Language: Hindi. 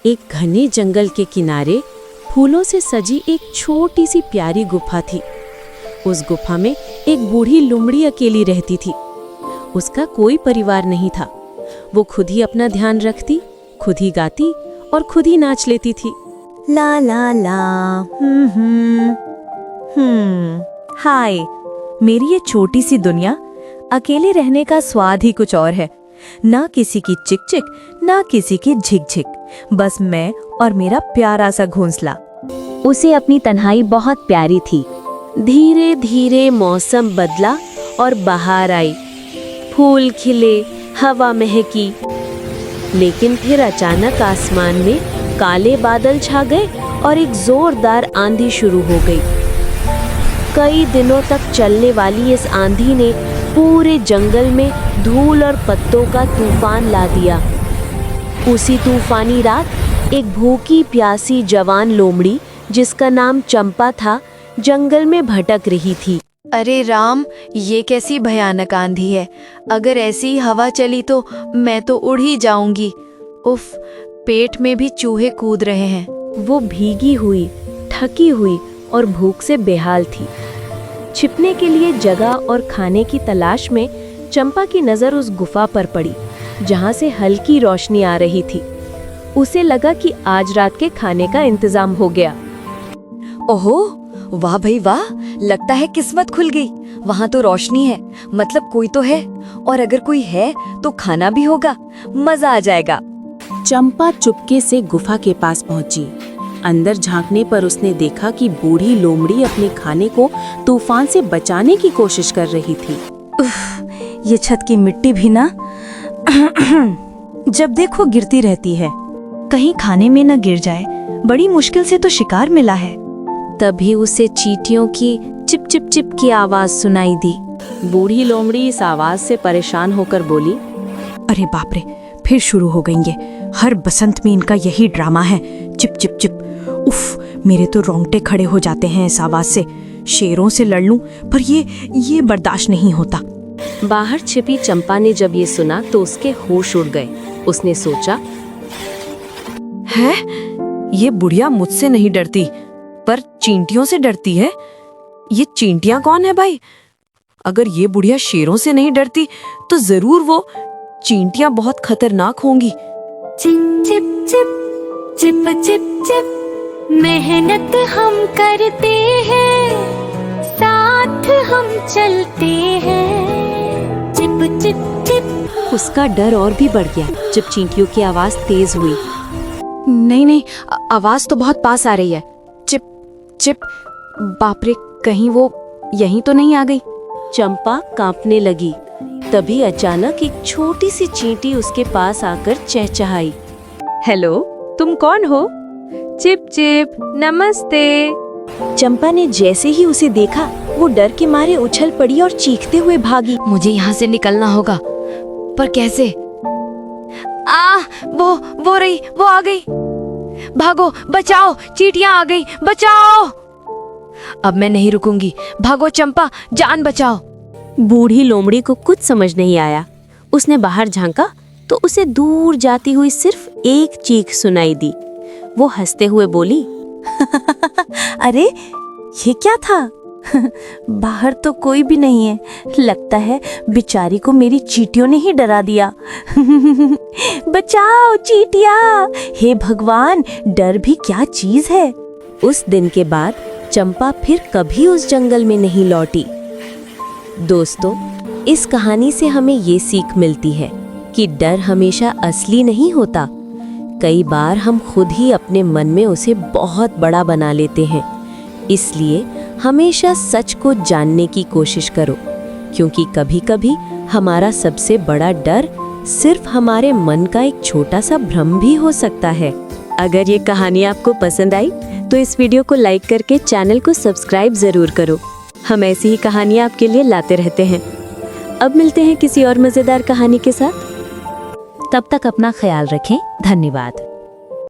एक घने जंगल के किनारे फूलों से सजी एक छोटी सी प्यारी गुफा थी। उस गुफा में एक बूढ़ी लोमड़ी अकेली रहती थी। उसका कोई परिवार नहीं था। वो खुद ही अपना ध्यान रखती, खुद ही गाती और खुद ही नाच लेती थी। ला ला ला हाय, मेरी ये छोटी सी दुनिया, अकेले रहने का स्वाद ही कुछ और है। ना किसी की चिक चिक, ना किसी की झिक झिक, बस मैं और मेरा प्यारा सा घोंसला। उसे अपनी तन्हाई बहुत प्यारी थी। धीरे धीरे मौसम बदला और बहार आई। फूल खिले, हवा महकी, लेकिन फिर अचानक आसमान में काले बादल छा गए और एक जोरदार आंधी शुरू हो गई। कई दिनों तक चलने वाली इस आंधी ने पूरे जंगल में धूल और पत्तों का तूफान ला दिया। उसी तूफानी रात एक भूखी प्यासी जवान लोमड़ी, जिसका नाम चंपा था, जंगल में भटक रही थी। अरे राम, ये कैसी भयानक आंधी है। अगर ऐसी हवा चली तो मैं तो उड़ ही जाऊंगी। उफ, पेट में भी चूहे कूद रहे हैं। वो भीगी हुई, थकी हुई और भूख से बेहाल थी। छिपने के लिए जगह और खाने की तलाश में चंपा की नज़र उस गुफा पर पड़ी, जहाँ से हल्की रोशनी आ रही थी। उसे लगा कि आज रात के खाने का इंतजाम हो गया। ओहो, वाह भाई वाह, लगता है किस्मत खुल गई। वहाँ तो रोशनी है, मतलब कोई तो है, और अगर कोई है तो खाना भी होगा। मजा आ जाएगा। चंपा चुपके से गुफा के पास पहुंची। अंदर झांकने पर उसने देखा कि बूढ़ी लोमड़ी अपने खाने को तूफान से बचाने की कोशिश कर रही थी। ये छत की मिट्टी भी ना जब देखो गिरती रहती है, कहीं खाने में न गिर जाए। बड़ी मुश्किल से तो शिकार मिला है। तभी उसे चींटियों की चिप चिप चिप की आवाज सुनाई दी। बूढ़ी लोमड़ी इस आवाज से परेशान होकर बोली, अरे बाप रे, फिर शुरू हो गई ये। हर बसंत में इनका यही ड्रामा है, चिप चिप चिप। उफ, मेरे तो रोंगटे खड़े हो जाते हैं इस आवाज से। शेरों से लड़ लूं, पर ये बर्दाश्त नहीं होता। बाहर छिपी चंपा ने जब ये सुना तो उसके होश उड़ गए। उसने सोचा, है ये बुढ़िया मुझसे नहीं डरती, पर चींटियों से डरती है। ये चींटियां कौन है भाई? अगर ये बुढ़िया शेरों से नहीं डरती तो जरूर वो चींटियां बहुत खतरनाक होंगी। Chip chip chip chip chip chip, मेहनत हम करते हैं, साथ हम चलते हैं। Chip chip chip. उसका डर और भी बढ़ गया जब चींटियों की आवाज तेज हुई। नहीं, आवाज तो बहुत पास आ रही है। चिप चिप, बाप रे, कहीं वो यहीं तो नहीं आ गई। चंपा कांपने लगी। तभी अचानक एक छोटी सी चींटी उसके पास आकर चहचहाई। हेलो, तुम कौन हो? चिप चिप, नमस्ते। चंपा ने जैसे ही उसे देखा, वो डर के मारे उछल पड़ी और चीखते हुए भागी। मुझे यहाँ से निकलना होगा, पर कैसे? वो आ गई। भागो, बचाओ, चींटियां आ गई, बचाओ। अब मैं नहीं रुकूंगी। भागो चंपा, जान बचाओ। बूढ़ी लोमड़ी को कुछ समझ नहीं आया। उसने बाहर झांका तो उसे दूर जाती हुई सिर्फ एक चीख सुनाई दी। वो हंसते हुए बोली, अरे ये क्या था? बाहर तो कोई भी नहीं है। लगता है बेचारी को मेरी चींटियों ने ही डरा दिया। बचाओ चींटियां! हे भगवान, डर भी क्या चीज है। उस दिन के बाद चंपा फिर कभी उस जंगल में नहीं लौटी। दोस्तों, इस कहानी से हमें ये सीख मिलती है कि डर हमेशा असली नहीं होता। कई बार हम खुद ही अपने मन में उसे बहुत बड़ा बना लेते हैं। इसलिए हमेशा सच को जानने की कोशिश करो, क्योंकि कभी-कभी हमारा सबसे बड़ा डर सिर्फ हमारे मन का एक छोटा सा भ्रम भी हो सकता है। अगर ये कहानी आपको पसंद आई तो इस वीडियो को लाइक करके चैनल को सब्सक्राइब जरूर करो। हम ऐसी ही कहानियाँ आपके लिए लाते रहते हैं। अब मिलते हैं किसी और मजेदार कहानी के साथ। तब तक अपना ख्याल रखें। धन्यवाद।